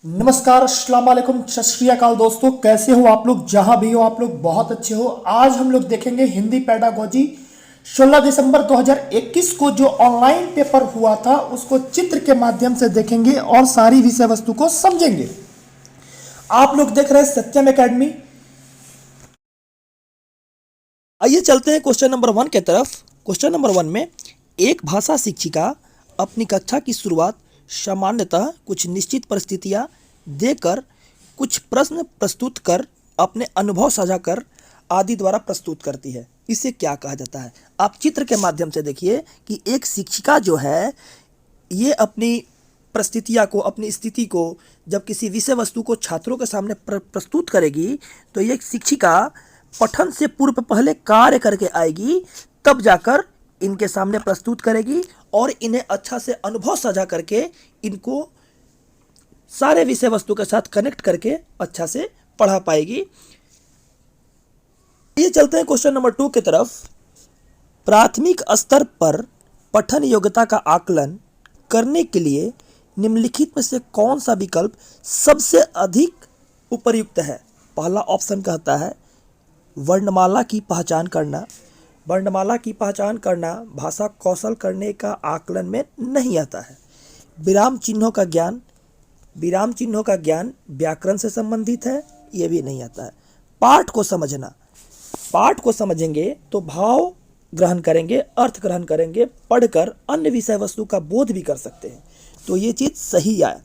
नमस्कार, अस्सलाम वालेकुम, सत श्री अकाल दोस्तों। कैसे हो आप लोग? जहां भी हो आप लोग बहुत अच्छे हो। आज हम लोग देखेंगे हिंदी पेडागोजी 16 दिसंबर 2021 को जो ऑनलाइन पेपर हुआ था उसको चित्र के माध्यम से देखेंगे और सारी विषय वस्तु को समझेंगे। आप लोग देख रहे हैं सत्यम एकेडमी। आइए चलते हैं क्वेश्चन नंबर 1 की तरफ। क्वेश्चन नंबर 1 में एक भाषा शिक्षिका अपनी कक्षा की शुरुआत सामान्यतः कुछ निश्चित परिस्थितियां देकर, कुछ प्रश्न प्रस्तुत कर, अपने अनुभव साझा कर आदि द्वारा प्रस्तुत करती है। इसे क्या कहा जाता है? आप चित्र के माध्यम से देखिए कि एक शिक्षिका जो है ये अपनी परिस्थितियाँ को, अपनी स्थिति को जब किसी विषय वस्तु को छात्रों के सामने प्रस्तुत करेगी तो ये शिक्षिका पठन से पूर्व पहले कार्य करके आएगी, तब जाकर इनके सामने प्रस्तुत करेगी और इन्हें अच्छा से अनुभव साझा करके इनको सारे विषय वस्तु के साथ कनेक्ट करके अच्छा से पढ़ा पाएगी। ये चलते हैं क्वेश्चन नंबर 2 की तरफ। प्राथमिक स्तर पर पठन योग्यता का आकलन करने के लिए निम्नलिखित में से कौन सा विकल्प सबसे अधिक उपयुक्त है? पहला ऑप्शन कहता है वर्णमाला की पहचान करना। वर्णमाला की पहचान करना भाषा कौशल करने का आकलन में नहीं आता है। विराम चिन्हों का ज्ञान, विराम चिन्हों का ज्ञान व्याकरण से संबंधित है, ये भी नहीं आता है। पाठ को समझना, पाठ को समझेंगे तो भाव ग्रहण करेंगे, अर्थ ग्रहण करेंगे, पढ़कर अन्य विषय वस्तु का बोध भी कर सकते हैं, तो ये चीज़ सही आया।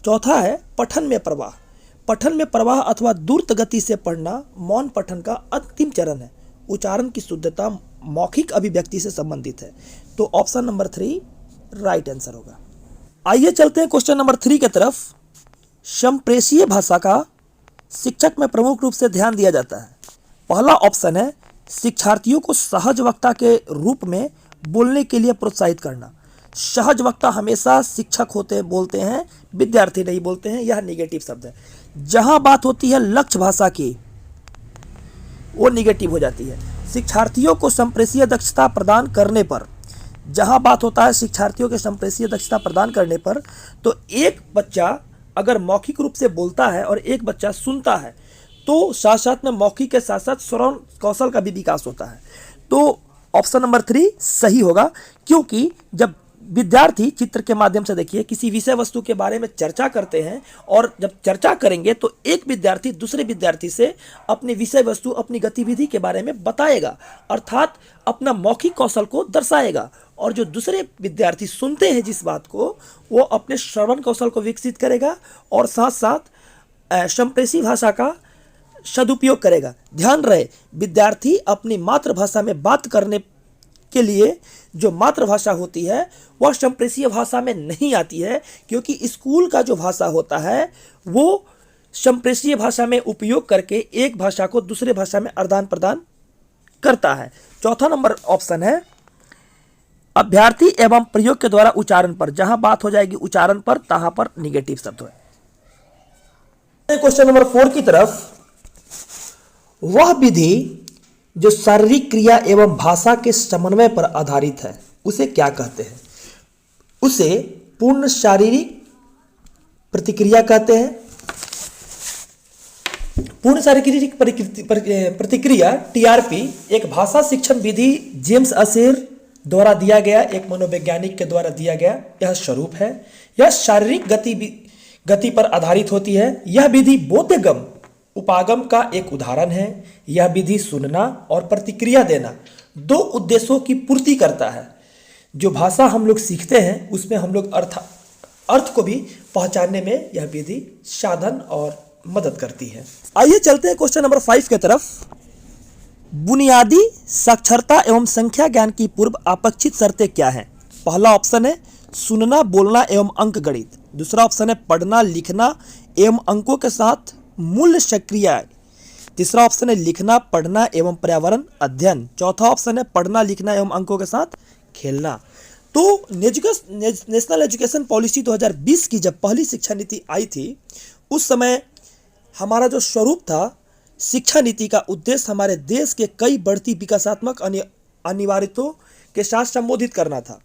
चौथा है पठन में प्रवाह। पठन में प्रवाह अथवा द्रुत गति से पढ़ना मौन पठन का अंतिम चरण है। उच्चारण की शुद्धता मौखिक अभिव्यक्ति से संबंधित है, तो ऑप्शन नंबर 3 राइट आंसर होगा। आइए चलते हैं क्वेश्चन नंबर 3 की तरफ। संप्रेषीय भाषा का शिक्षक में प्रमुख रूप से ध्यान दिया जाता है। पहला ऑप्शन है शिक्षार्थियों को सहज वक्ता के रूप में बोलने के लिए प्रोत्साहित करना। सहज वक्ता हमेशा शिक्षक होते हैं, बोलते हैं, विद्यार्थी नहीं बोलते हैं, यह निगेटिव शब्द है। जहां बात होती है लक्ष्य भाषा की वो निगेटिव हो जाती है। शिक्षार्थियों को संप्रेषीय दक्षता प्रदान करने पर, जहां बात होता है शिक्षार्थियों के संप्रेषीय दक्षता प्रदान करने पर, तो एक बच्चा अगर मौखिक रूप से बोलता है और एक बच्चा सुनता है तो साथ साथ में मौखिक के साथ साथ श्रवण कौशल का भी विकास होता है। तो ऑप्शन नंबर 3 सही होगा, क्योंकि जब विद्यार्थी चित्र के माध्यम से देखिए किसी विषय वस्तु के बारे में चर्चा करते हैं और जब चर्चा करेंगे तो एक विद्यार्थी दूसरे विद्यार्थी से अपनी विषय वस्तु, अपनी गतिविधि के बारे में बताएगा, अर्थात अपना मौखिक कौशल को दर्शाएगा, और जो दूसरे विद्यार्थी सुनते हैं जिस बात को, वो अपने श्रवण कौशल को विकसित करेगा और साथ साथ संप्रेषी भाषा का सदुपयोग करेगा। ध्यान रहे, विद्यार्थी अपनी मातृभाषा में बात करने के लिए जो मातृभाषा होती है वह संप्रेषीय भाषा में नहीं आती है, क्योंकि स्कूल का जो भाषा होता है वो संप्रेषीय भाषा में उपयोग करके एक भाषा को दूसरे भाषा में आदान प्रदान करता है। चौथा नंबर ऑप्शन है अभ्यर्थी एवं प्रयोग के द्वारा उच्चारण पर। जहां बात हो जाएगी उच्चारण पर, तहां पर निगेटिव शब्द है। क्वेश्चन नंबर 4 की तरफ। वह विधि जो शारीरिक क्रिया एवं भाषा के समन्वय पर आधारित है उसे क्या कहते हैं? उसे पूर्ण शारीरिक प्रतिक्रिया कहते हैं। पूर्ण शारीरिक प्रतिक्रिया TRP एक भाषा शिक्षण विधि जेम्स अशेर द्वारा दिया गया, एक मनोवैज्ञानिक के द्वारा दिया गया यह स्वरूप है। यह शारीरिक गति पर आधारित होती है। यह विधि बोधगम उपागम का एक उदाहरण है। यह विधि सुनना और प्रतिक्रिया देना दो उद्देश्यों की पूर्ति करता है। जो भाषा हम लोग सीखते हैं उसमें हम लोग अर्थ को भी पहचानने में यह विधि साधन और मदद करती है। आइए चलते हैं क्वेश्चन नंबर 5 की तरफ। बुनियादी साक्षरता एवं संख्या ज्ञान की पूर्व अपेक्षित शर्तें क्या हैं? पहला ऑप्शन है सुनना, बोलना एवं अंक गणित। दूसरा ऑप्शन है पढ़ना, लिखना एवं अंकों के साथ मूल्य सक्रिय। तीसरा ऑप्शन है लिखना, पढ़ना एवं पर्यावरण अध्ययन। चौथा ऑप्शन है पढ़ना, लिखना एवं अंकों के साथ खेलना। तो नेशनल एजुकेशन पॉलिसी 2020 की जब पहली शिक्षा नीति आई थी उस समय हमारा जो स्वरूप था शिक्षा नीति का उद्देश्य हमारे देश के कई बढ़ती विकासात्मक अनिवार्यताओं के साथ संबोधित करना था।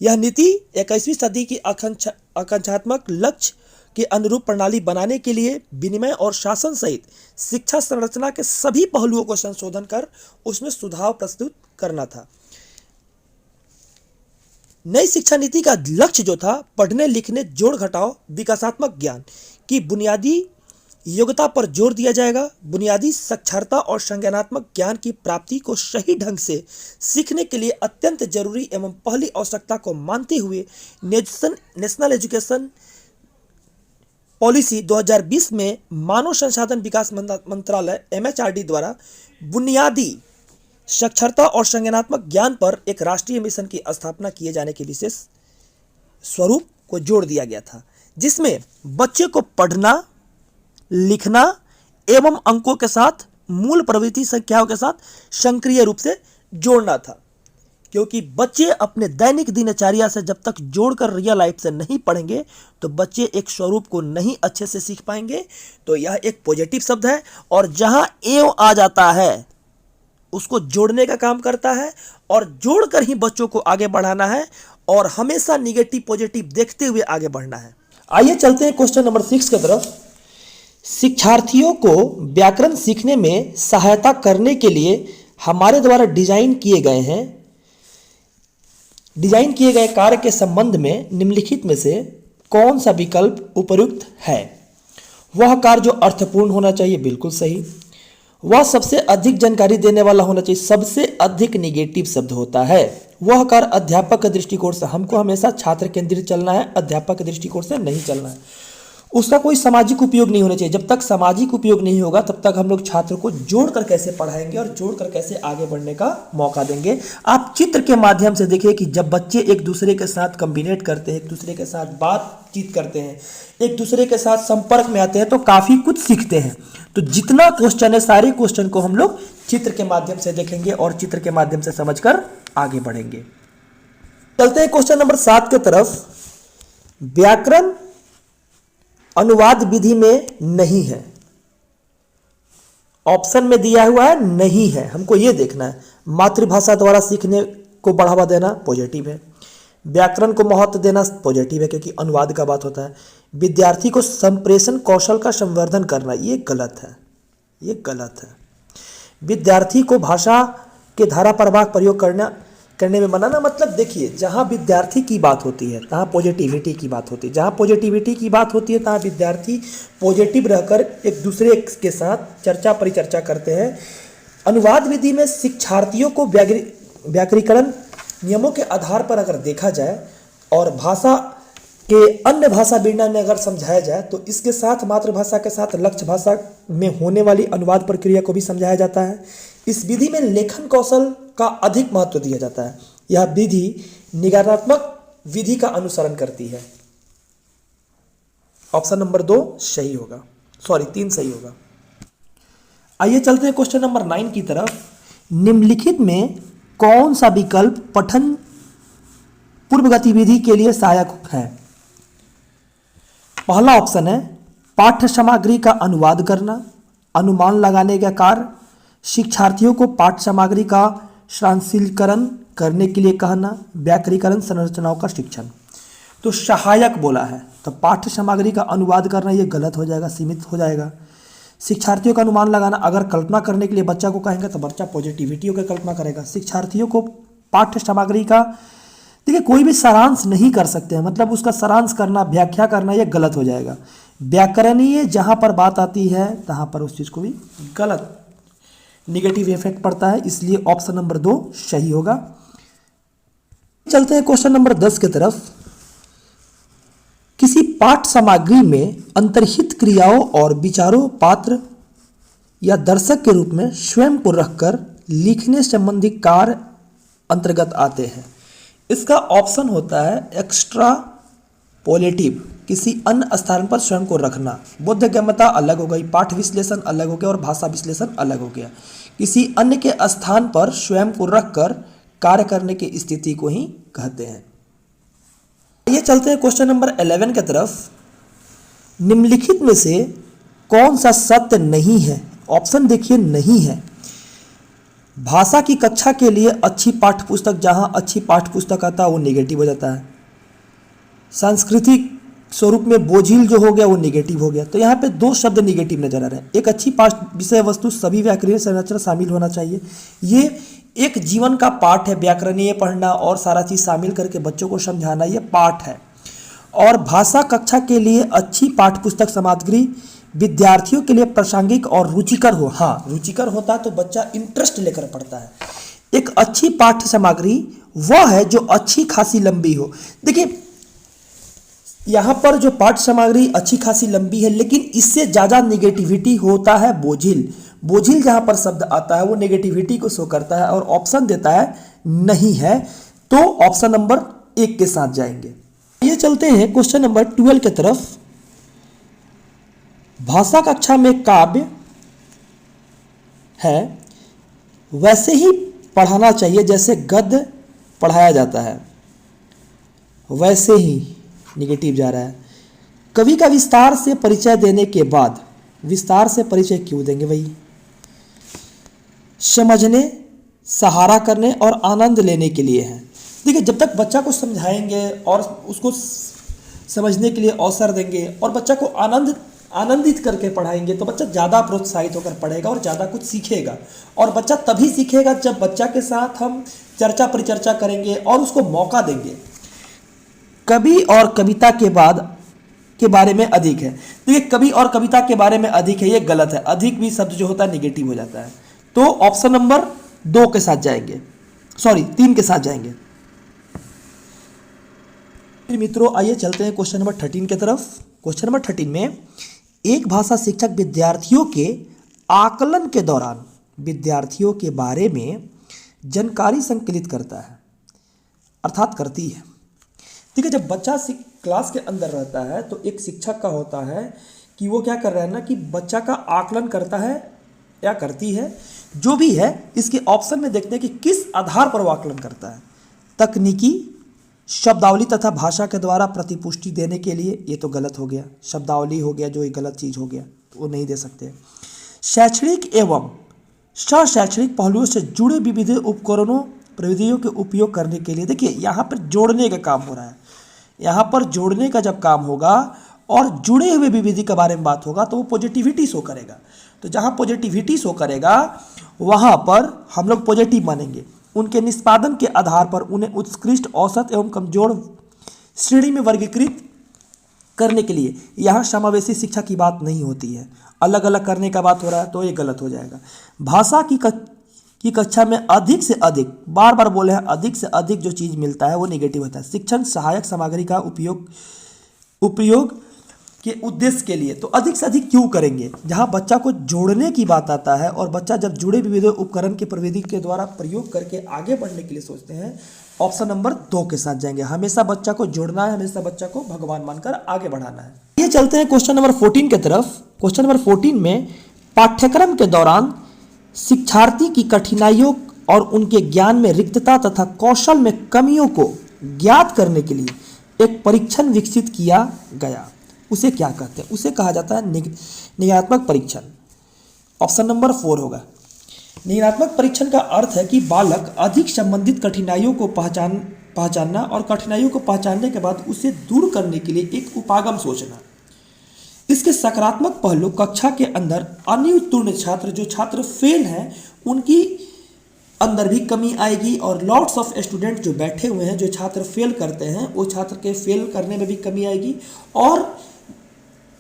यह नीति 21वीं सदी की आकांक्षात्मक लक्ष्य के अनुरूप प्रणाली बनाने के लिए विनिमय और शासन सहित शिक्षा संरचना के सभी पहलुओं को संशोधन कर उसमें सुधार प्रस्तुत करना था। नई शिक्षा नीति का लक्ष्य जो था, पढ़ने लिखने जोड़ घटाव विकासात्मक ज्ञान की बुनियादी योग्यता पर जोर दिया जाएगा। बुनियादी साक्षरता और संज्ञानात्मक ज्ञान की प्राप्ति को सही ढंग से सीखने के लिए अत्यंत जरूरी एवं पहली आवश्यकता को मानते हुए नेशनल एजुकेशन पॉलिसी 2020 में मानव संसाधन विकास मंत्रालय MHRD द्वारा बुनियादी साक्षरता और संज्ञानात्मक ज्ञान पर एक राष्ट्रीय मिशन की स्थापना किए जाने के विशेष स्वरूप को जोड़ दिया गया था, जिसमें बच्चे को पढ़ना लिखना एवं अंकों के साथ मूल प्रवृत्ति संख्याओं के साथ सक्रिय रूप से जोड़ना था। क्योंकि बच्चे अपने दैनिक दिनचर्या से जब तक जोड़कर रियल लाइफ से नहीं पढ़ेंगे तो बच्चे एक स्वरूप को नहीं अच्छे से सीख पाएंगे। तो यह एक पॉजिटिव शब्द है और जहां एव आ जाता है उसको जोड़ने का काम करता है और जोड़कर ही बच्चों को आगे बढ़ाना है और हमेशा निगेटिव पॉजिटिव देखते हुए आगे बढ़ना है। आइए चलते हैं क्वेश्चन नंबर 6 की तरफ। शिक्षार्थियों को व्याकरण सीखने में सहायता करने के लिए हमारे द्वारा डिजाइन किए गए कार्य के संबंध में निम्नलिखित में से कौन सा विकल्प उपयुक्त है? वह कार्य जो अर्थपूर्ण होना चाहिए, बिल्कुल सही। वह सबसे अधिक जानकारी देने वाला होना चाहिए, सबसे अधिक निगेटिव शब्द होता है। वह कार्य अध्यापक के दृष्टिकोण से, हमको हमेशा छात्र केंद्रित चलना है, अध्यापक के दृष्टिकोण से नहीं चलना है। उसका कोई सामाजिक उपयोग नहीं होना चाहिए। जब तक सामाजिक उपयोग नहीं होगा तब तक हम लोग छात्र को जोड़कर कैसे पढ़ाएंगे और जोड़कर कैसे आगे बढ़ने का मौका देंगे। आप चित्र के माध्यम से देखिए कि जब बच्चे एक दूसरे के साथ कम्बिनेट करते हैं, एक दूसरे के साथ बातचीत करते हैं, एक दूसरे के साथ संपर्क में आते हैं तो काफ़ी कुछ सीखते हैं। तो जितना क्वेश्चन है सारे क्वेश्चन को हम लोग चित्र के माध्यम से देखेंगे और चित्र के माध्यम से समझकर आगे बढ़ेंगे। चलते हैं क्वेश्चन नंबर 7 की तरफ। व्याकरण अनुवाद विधि में नहीं है। ऑप्शन में दिया हुआ है नहीं है, हमको यह देखना है। मातृभाषा द्वारा सीखने को बढ़ावा देना पॉजिटिव है। व्याकरण को महत्व देना पॉजिटिव है क्योंकि अनुवाद का बात होता है। विद्यार्थी को संप्रेषण कौशल का संवर्धन करना ये गलत है, ये गलत है। विद्यार्थी को भाषा के धारा प्रवाह प्रयोग करने में मनाना, मतलब देखिए जहाँ विद्यार्थी की बात होती है तहाँ पॉजिटिविटी की बात होती है। जहाँ पॉजिटिविटी की बात होती है तहाँ विद्यार्थी पॉजिटिव रहकर एक दूसरे के साथ चर्चा परिचर्चा करते हैं। अनुवाद विधि में शिक्षार्थियों को व्याकरणीकरण नियमों के आधार पर अगर देखा जाए और भाषा के अन्य भाषा विज्ञान में अगर समझाया जाए तो इसके साथ मातृभाषा के साथ लक्ष्य भाषा में होने वाली अनुवाद प्रक्रिया को भी समझाया जाता है। इस विधि में लेखन कौशल का अधिक महत्व दिया जाता है। यह विधि निगारात्मक विधि का अनुसरण करती है। ऑप्शन नंबर 2 सही होगा, 3 सही होगा। आइए चलते हैं क्वेश्चन नंबर 9 की तरफ। निम्नलिखित में कौन सा विकल्प पठन पूर्व गतिविधि के लिए सहायक है? पहला ऑप्शन है पाठ्य सामग्री का अनुवाद करना, अनुमान लगाने का कार्य, शिक्षार्थियों को पाठ्य सामग्री का संश्लेषण करने के लिए कहना, व्याकरणीकरण संरचनाओं का शिक्षण। तो सहायक बोला है तो पाठ्य सामग्री का अनुवाद करना ये गलत हो जाएगा, सीमित हो जाएगा। शिक्षार्थियों का अनुमान लगाना, अगर कल्पना करने के लिए बच्चा को कहेंगे तो बच्चा पॉजिटिविटी की कल्पना करेगा। शिक्षार्थियों को पाठ्य सामग्री का, देखिए कोई भी सारांश नहीं कर सकते हैं, मतलब उसका सारांश करना, व्याख्या करना ये गलत हो जाएगा। व्याकरणीय जहाँ पर बात आती है तहाँ पर उस चीज़ को भी गलत निगेटिव इफेक्ट पड़ता है, इसलिए ऑप्शन नंबर 2 सही होगा। चलते हैं क्वेश्चन नंबर 10 की तरफ। किसी पाठ सामग्री में अंतर्हित क्रियाओं और विचारों पात्र या दर्शक के रूप में स्वयं को रखकर लिखने संबंधी कार्य अंतर्गत आते हैं। इसका ऑप्शन होता है एक्स्ट्रापोलेटिव, किसी अन्य स्थान पर स्वयं को रखना। बोधगम्यता अलग हो गई, पाठ विश्लेषण अलग हो गया और भाषा विश्लेषण अलग हो गया। किसी अन्य के स्थान पर स्वयं को रखकर कार्य करने की स्थिति को ही कहते हैं। ये चलते हैं क्वेश्चन नंबर 11 की तरफ। निम्नलिखित में से कौन सा सत्य नहीं है? ऑप्शन देखिए नहीं है। भाषा की कक्षा के लिए अच्छी पाठ्य पुस्तक, जहां अच्छी पाठ्य पुस्तक आता है वो नेगेटिव हो जाता है। सांस्कृतिक स्वरूप में बोझिल जो हो गया वो निगेटिव हो गया। तो यहाँ पे दो शब्द निगेटिव नजर आ रहे हैं। एक अच्छी पाठ विषय वस्तु सभी व्याकरणीय संरचना शामिल होना चाहिए। ये एक जीवन का पाठ है, व्याकरणीय पढ़ना और सारा चीज शामिल करके बच्चों को समझाना, ये पाठ है। और भाषा कक्षा के लिए अच्छी पाठ्य पुस्तक सामग्री विद्यार्थियों के लिए प्रासंगिक और रुचिकर हो। हाँ, रुचिकर होता है तो बच्चा इंटरेस्ट लेकर पढ़ता है। एक अच्छी पाठ्य सामग्री वह है जो अच्छी खासी लंबी हो। देखिए यहां पर जो पाठ्य सामग्री अच्छी खासी लंबी है, लेकिन इससे ज्यादा निगेटिविटी होता है बोझिल। बोझिल जहां पर शब्द आता है वो नेगेटिविटी को शो करता है और ऑप्शन देता है नहीं है, तो ऑप्शन नंबर 1 के साथ जाएंगे। ये चलते हैं क्वेश्चन नंबर 12 की तरफ। भाषा कक्षा में काव्य है वैसे ही पढ़ाना चाहिए जैसे गद्य पढ़ाया जाता है। वैसे ही निगेटिव जा रहा है। कवि का विस्तार से परिचय देने के बाद, विस्तार से परिचय क्यों देंगे भाई? समझने, सहारा करने और आनंद लेने के लिए है। देखिए जब तक बच्चा को समझाएंगे और उसको समझने के लिए अवसर देंगे और बच्चा को आनंदित करके पढ़ाएंगे तो बच्चा ज़्यादा प्रोत्साहित होकर पढ़ेगा और ज़्यादा कुछ सीखेगा। और बच्चा तभी सीखेगा जब बच्चा के साथ हम चर्चा परिचर्चा करेंगे और उसको मौका देंगे। कवि और कविता के बारे में अधिक है। देखिए कवि और कविता के बारे में अधिक है, ये गलत है। अधिक भी शब्द जो होता है निगेटिव हो जाता है। तो ऑप्शन नंबर 2 के साथ जाएंगे, सॉरी 3 के साथ जाएंगे। मित्रों आइए चलते हैं क्वेश्चन नंबर 13 की तरफ। क्वेश्चन नंबर 13 में एक भाषा शिक्षक विद्यार्थियों के आकलन के दौरान विद्यार्थियों के बारे में जानकारी संकलित करता है, अर्थात करती है। ठीक है, जब बच्चा क्लास के अंदर रहता है तो एक शिक्षक का होता है कि वो क्या कर रहा है ना कि बच्चा का आकलन करता है या करती है, जो भी है। इसके ऑप्शन में देखते हैं कि किस आधार पर वो आकलन करता है। तकनीकी, शब्दावली तथा भाषा के द्वारा प्रतिपुष्टि देने के लिए, ये तो गलत हो गया। शब्दावली हो गया जो ये गलत चीज़ हो गया, वो नहीं दे सकते। शैक्षणिक एवं शैक्षणिक पहलुओं से जुड़े विविध उपकरणों प्रविधियों के उपयोग करने के लिए। देखिए यहाँ पर जोड़ने का काम हो रहा है। यहाँ पर जोड़ने का जब काम होगा और जुड़े हुए विविधि के बारे में बात होगा तो वो पॉजिटिविटी शो करेगा। तो जहाँ पॉजिटिविटी शो करेगा वहाँ पर हम लोग पॉजिटिव मानेंगे। उनके निष्पादन के आधार पर उन्हें उत्कृष्ट, औसत एवं कमजोर श्रेणी में वर्गीकृत करने के लिए। यहाँ समावेशी शिक्षा की बात नहीं होती है, अलग अलग करने का बात हो रहा है, तो ये गलत हो जाएगा। भाषा की कक्षा में अधिक से अधिक, बार बार बोले हैं, अधिक से अधिक जो चीज़ मिलता है वो निगेटिव होता है। शिक्षण सहायक सामग्री का उपयोग के उद्देश्य के लिए, तो अधिक से अधिक क्यों करेंगे? जहाँ बच्चा को जोड़ने की बात आता है और बच्चा जब जुड़े विविध उपकरण के प्रविधि के द्वारा प्रयोग करके आगे बढ़ने के लिए सोचते हैं, ऑप्शन नंबर 2 के साथ जाएंगे। हमेशा बच्चा को जोड़ना है, हमेशा बच्चा को भगवान मानकर आगे बढ़ाना है। ये चलते हैं क्वेश्चन नंबर 14 की तरफ। क्वेश्चन नंबर 14 में पाठ्यक्रम के दौरान शिक्षार्थी की कठिनाइयों और उनके ज्ञान में रिक्तता तथा कौशल में कमियों को ज्ञात करने के लिए एक परीक्षण विकसित किया गया। उसे क्या कहते हैं? उसे कहा जाता है निगमनात्मक परीक्षण। ऑप्शन नंबर 4 होगा। निगमनात्मक परीक्षण का अर्थ है कि बालक अधिक संबंधित कठिनाइयों को पहचानना और कठिनाइयों को पहचानने के बाद उसे दूर करने के लिए एक उपागम सोचना। इसके सकारात्मक पहलू कक्षा के अंदर अनुत्तीर्ण छात्र, जो छात्र फेल हैं, उनकी अंदर भी कमी आएगी और लॉट्स ऑफ स्टूडेंट जो बैठे हुए हैं, जो छात्र फेल करते हैं, वो छात्र के फेल करने में भी कमी आएगी। और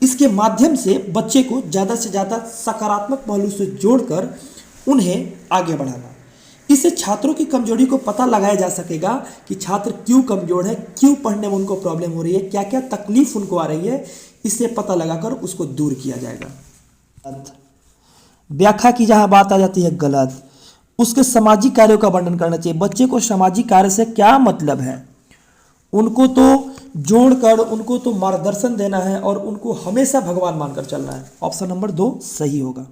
इसके माध्यम से बच्चे को ज़्यादा से ज़्यादा सकारात्मक पहलू से जोड़कर उन्हें आगे बढ़ाना। इससे छात्रों की कमजोरी को पता लगाया जा सकेगा कि छात्र क्यों कमजोर है, क्यों पढ़ने में उनको प्रॉब्लम हो रही है, क्या क्या तकलीफ उनको आ रही है, इससे पता लगाकर उसको दूर किया जाएगा। व्याख्या की जहां बात आ जाती है गलत। उसके सामाजिक कार्यों का वर्णन करना चाहिए। बच्चे को सामाजिक कार्य से क्या मतलब है? उनको तो जोड़कर, उनको तो मार्गदर्शन देना है और उनको हमेशा भगवान मानकर चलना है। ऑप्शन नंबर 2 सही होगा।